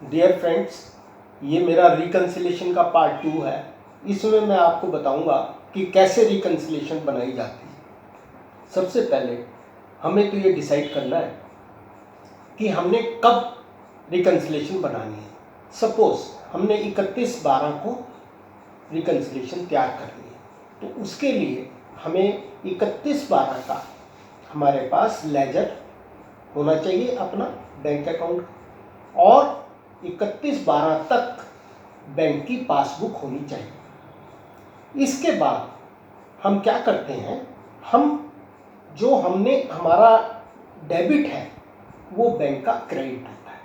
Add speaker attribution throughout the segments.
Speaker 1: Dear friends, ये मेरा reconciliation का पार्ट 2 है। इसमें मैं आपको बताऊंगा कि कैसे रिकन्सिलेशन बनाई जाती है। सबसे पहले हमें तो ये डिसाइड करना है कि हमने कब रिकन्सिलेशन बनानी है। सपोज हमने 31/12 को रिकन्सिलेशन तैयार करनी है, तो उसके लिए हमें 31/12 का हमारे पास लेजर होना चाहिए, अपना बैंक अकाउंट, और 31/12 तक बैंक की पासबुक होनी चाहिए। इसके बाद हम क्या करते हैं, हम जो हमने हमारा डेबिट है वो बैंक का क्रेडिट होता है।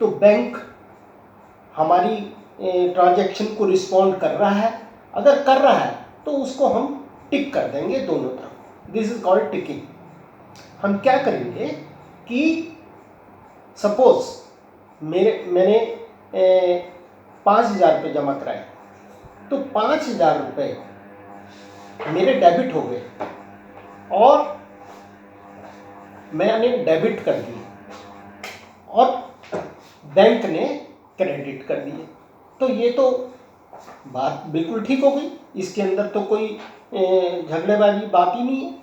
Speaker 1: तो बैंक हमारी ट्रांजैक्शन को रिस्पॉन्ड कर रहा है, अगर कर रहा है तो उसको हम टिक कर देंगे दोनों तरफ। This is called ticking. हम क्या करेंगे कि सपोज मैंने 5,000 रुपये जमा कराए, तो 5,000 रुपये मेरे डेबिट हो गए और मैंने डेबिट कर दिए और बैंक ने क्रेडिट कर दिए। तो ये तो बात बिल्कुल ठीक हो गई, इसके अंदर तो कोई झगड़ेबाजी बात ही नहीं है।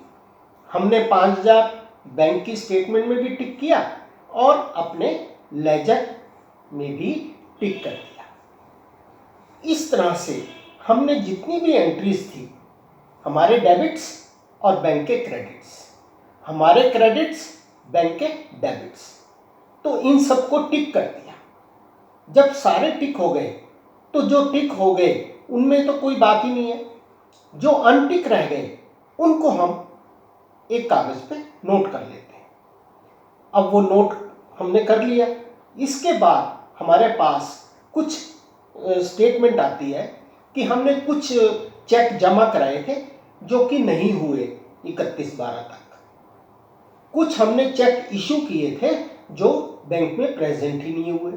Speaker 1: हमने 5,000 बैंक की स्टेटमेंट में भी टिक किया और अपने लेजर में भी टिक कर दिया। इस तरह से हमने जितनी भी एंट्रीज थी, हमारे डेबिट्स और बैंक के क्रेडिट्स, हमारे क्रेडिट्स बैंक के डेबिट्स, तो इन सबको टिक कर दिया। जब सारे टिक हो गए तो जो टिक हो गए उनमें तो कोई बात ही नहीं है। जो अनटिक रह गए उनको हम एक कागज पे नोट कर लेते हैं। अब वो नोट हमने कर लिया, इसके बाद हमारे पास कुछ स्टेटमेंट आती है कि हमने कुछ चेक जमा कराए थे जो कि नहीं हुए 31/12 तक। कुछ हमने चेक इशू किए थे जो बैंक में प्रेजेंट ही नहीं हुए।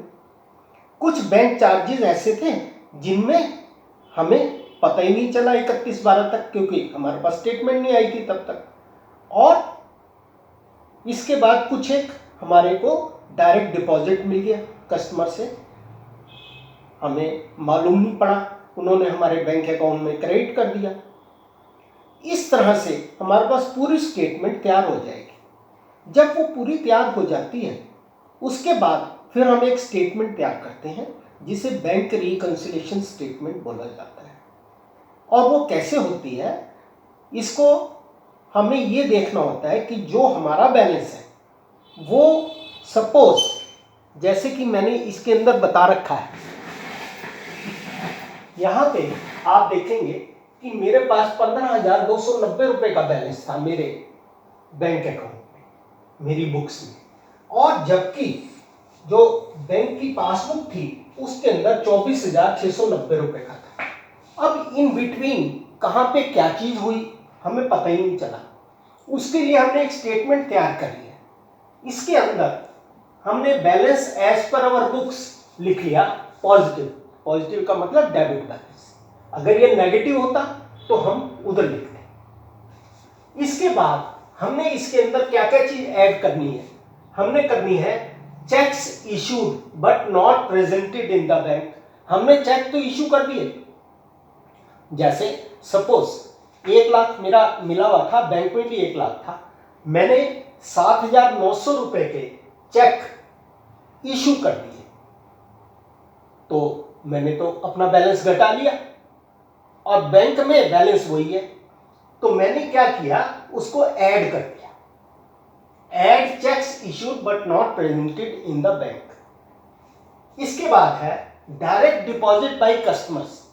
Speaker 1: कुछ बैंक चार्जेस ऐसे थे जिनमें हमें पता ही नहीं चला 31/12 तक, क्योंकि हमारे पास स्टेटमेंट नहीं आई थी तब तक। और इसके बाद कुछ एक हमारे को डायरेक्ट डिपॉजिट मिल गया कस्टमर से, हमें मालूम नहीं पड़ा, उन्होंने हमारे बैंक अकाउंट में क्रेडिट कर दिया। इस तरह से हमारे पास पूरी स्टेटमेंट तैयार हो जाएगी। जब वो पूरी तैयार हो जाती है उसके बाद फिर हम एक स्टेटमेंट तैयार करते हैं जिसे बैंक रिकन्सिलेशन स्टेटमेंट बोला जाता है। और वो कैसे होती है, इसको हमें ये देखना होता है कि जो हमारा बैलेंस है वो सपोज जैसे कि मैंने इसके अंदर बता रखा है, यहाँ पे आप देखेंगे कि मेरे पास 15,290 रुपये का बैलेंस था मेरे बैंक अकाउंट में, मेरी बुक्स में, और जबकि जो बैंक की पासबुक थी उसके अंदर 24,690 रुपये का था। अब इन बिटवीन कहाँ पे क्या चीज हुई हमें पता ही नहीं चला। उसके लिए हमने एक स्टेटमेंट तैयार करी है। इसके अंदर हमने बैलेंस एज पर अवर बुक्स लिख लिया पॉजिटिव। पॉजिटिव का मतलब डेबिट बैलेंस। अगर ये नेगेटिव होता तो हम उधर लिखते। इसके बाद हमने इसके अंदर क्या क्या चीज ऐड करनी है, हमने करनी है cheques issued but not presented in the bank. हमने चेक तो इशू कर दिए, जैसे सपोज 1 लाख मेरा मिला हुआ था, बैंक में भी 1 लाख था, मैंने 7,900 रुपए के चेक इशू कर दिए, तो मैंने तो अपना बैलेंस घटा लिया और बैंक में बैलेंस वही है, तो मैंने क्या किया, उसको ऐड कर दिया। Add cheques issued but not presented in the bank. इसके बाद है direct deposit by customers.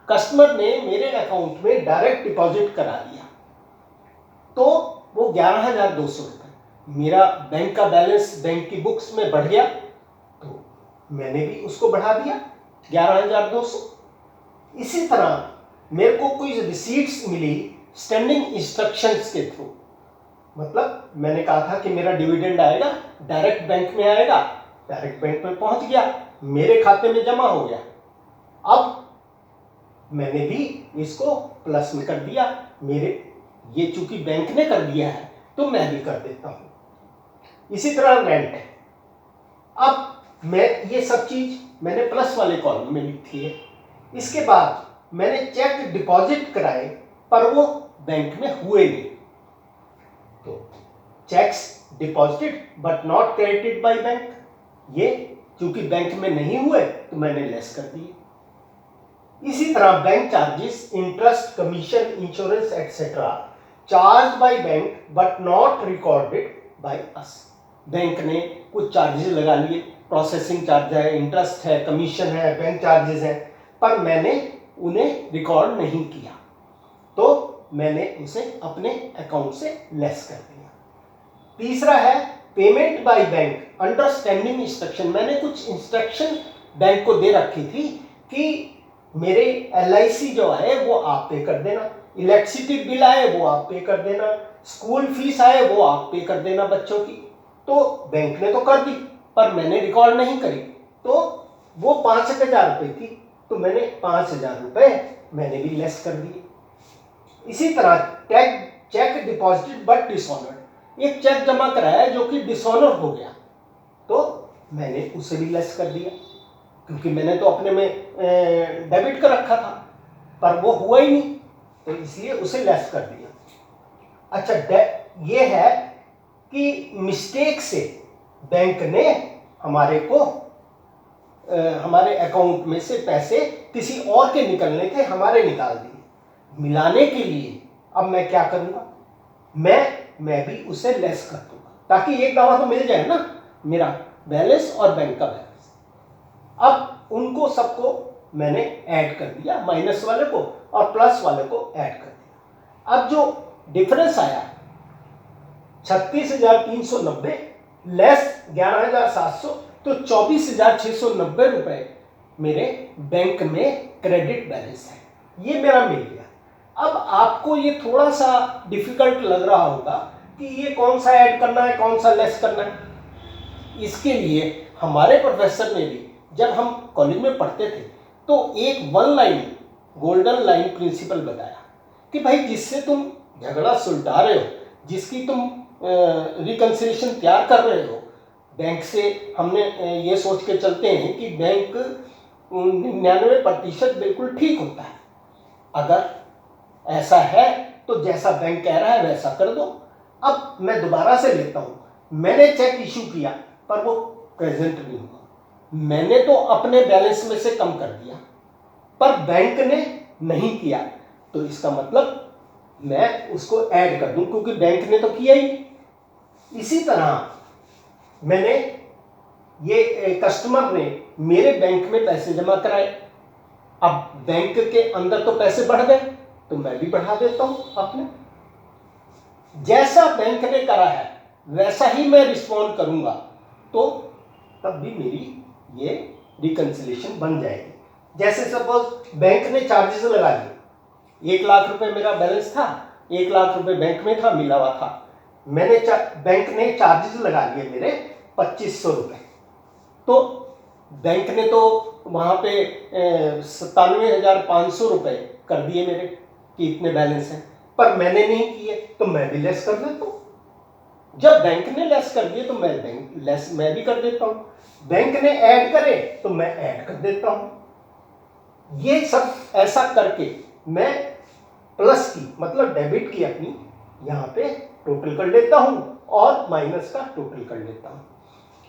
Speaker 1: Customer ने मेरे अकाउंट में डायरेक्ट डिपॉजिट करा दिया, तो वो 11,200 रुपये, मेरा बैंक का बैलेंस बैंक की बुक्स में बढ़ गया, तो मैंने भी उसको बढ़ा दिया 11,200। इसी तरह मेरे को कोई रिसीट्स मिली स्टैंडिंग इंस्ट्रक्शंस के थ्रू, मतलब मैंने कहा था कि मेरा डिविडेंड आएगा, डायरेक्ट बैंक में आएगा, डायरेक्ट बैंक में पहुंच गया, मेरे खाते में जमा हो गया। अब मैंने भी इसको प्लस में कर दिया, मेरे ये चूंकि बैंक ने कर दिया है तो मैं भी कर देता हूं। इसी तरह रेंट है। अब मैं ये सब चीज मैंने प्लस वाले कॉलम में लिखी है। इसके बाद मैंने चेक डिपॉजिट कराए पर वो बैंक में हुए नहीं, तो checks deposited but not credited by bank, ये क्योंकि बैंक में नहीं हुए तो मैंने लेस कर दिए। इसी तरह bank charges, interest, commission, insurance etcetera charge by bank but not recorded by us. Bank ने कुछ चार्जेस लगा लिए, प्रोसेसिंग चार्ज है, इंटरेस्ट है, कमीशन है, बैंक चार्जेस है, पर मैंने उन्हें रिकॉर्ड नहीं किया, तो मैंने उसे अपने अकाउंट से लेस कर दिया। तीसरा है payment by bank understanding instruction. मैंने कुछ इंस्ट्रक्शन बैंक को दे रखी थी कि मेरे LIC जो है वो आप पे कर देना, इलेक्ट्रिसिटी बिल आए वो आप पे कर देना, स्कूल फीस आए वो आप पे कर देना बच्चों की। तो बैंक ने तो कर दी पर मैंने रिकॉर्ड नहीं करी, तो वो 5,000 रुपये थी, तो मैंने 5,000 रुपये मैंने भी लेस कर दिए। इसी तरह चेक डिपॉजिटेड बट डिसऑनर्ड, एक चेक जमा कराया जो कि डिसऑनर हो गया, तो मैंने उसे भी लेस कर दिया, क्योंकि मैंने तो अपने में डेबिट कर रखा था पर वो हुआ ही नहीं, तो इसलिए उसे लेस कर दिया। अच्छा, ये है कि मिस्टेक से बैंक ने हमारे को हमारे अकाउंट में से पैसे किसी और के निकलने थे, हमारे निकाल दिए। मिलाने के लिए अब मैं क्या करूंगा, मैं भी उसे लेस कर दूंगा, ताकि एक दफा तो मिल जाए ना मेरा बैलेंस और बैंक का बैलेंस। अब उनको सबको मैंने ऐड कर दिया, माइनस वाले को और प्लस वाले को ऐड कर दिया। अब जो डिफरेंस आया 36,390 लेस 11,700, तो 24,690 रुपए मेरे बैंक में क्रेडिट बैलेंस है, ये मेरा मिल गया। अब आपको ये थोड़ा सा डिफिकल्ट लग रहा होगा कि ये कौन सा ऐड करना है, कौन सा लेस करना है। इसके लिए हमारे प्रोफेसर ने भी, जब हम कॉलेज में पढ़ते थे, तो एक 1 लाइन गोल्डन लाइन प्रिंसिपल बताया कि भाई जिससे तुम झगड़ा सुलझा रहे हो, जिसकी तुम रिकंसिलिएशन तैयार कर रहे हो बैंक से, हमने ये सोच के चलते हैं कि बैंक 99% बिल्कुल ठीक होता है। अगर ऐसा है तो जैसा बैंक कह रहा है वैसा कर दो। अब मैं दोबारा से लेता हूं, मैंने चेक इशू किया पर वो प्रेजेंट नहीं हुआ, मैंने तो अपने बैलेंस में से कम कर दिया पर बैंक ने नहीं किया, तो इसका मतलब मैं उसको ऐड कर दूं, क्योंकि बैंक ने तो किया ही। इसी तरह मैंने ये कस्टमर ने मेरे बैंक में पैसे जमा कराए, अब बैंक के अंदर तो पैसे बढ़ गए तो मैं भी बढ़ा देता हूं अपने। जैसा बैंक ने करा है वैसा ही मैं रिस्पॉन्ड करूंगा, तो तब भी मेरी ये रिकंसिलिएशन बन जाएगी। जैसे सपोज बैंक ने चार्जेस लगा दिए, 1 लाख रुपए मेरा बैलेंस था, 1 लाख रुपए बैंक में था, मिला हुआ था, मैंने बैंक ने चार्जेस लगा लिए मेरे 2,500 रुपए, तो बैंक ने तो वहां पे 97,500 रुपए कर दिए मेरे कि इतने बैलेंस हैं, पर मैंने नहीं किए तो मैं भी लेस कर देता हूं। जब बैंक ने लेस कर दिए तो मैं भी कर देता हूं, बैंक ने ऐड करे तो मैं ऐड कर देता हूं। ये सब ऐसा करके मैं प्लस की मतलब डेबिट की अपनी यहां पे टोटल कर लेता हूं और माइनस का टोटल कर लेता हूं।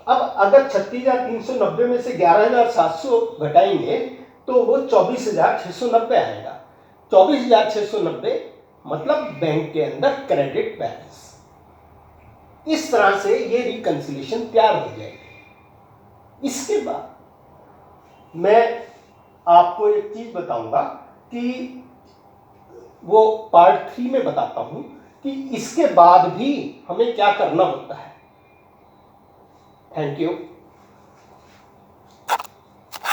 Speaker 1: अब अगर 36,390 में से 11,700 घटाएंगे तो वो 24,690 आएगा। 24,690 मतलब बैंक के अंदर क्रेडिट बैलेंस। इस तरह से ये रिकंसिलिएशन तैयार हो जाएगी। इसके बाद मैं आपको एक चीज बताऊंगा कि वो पार्ट 3 में बताता हूं कि इसके बाद भी हमें क्या करना होता है। Thank you.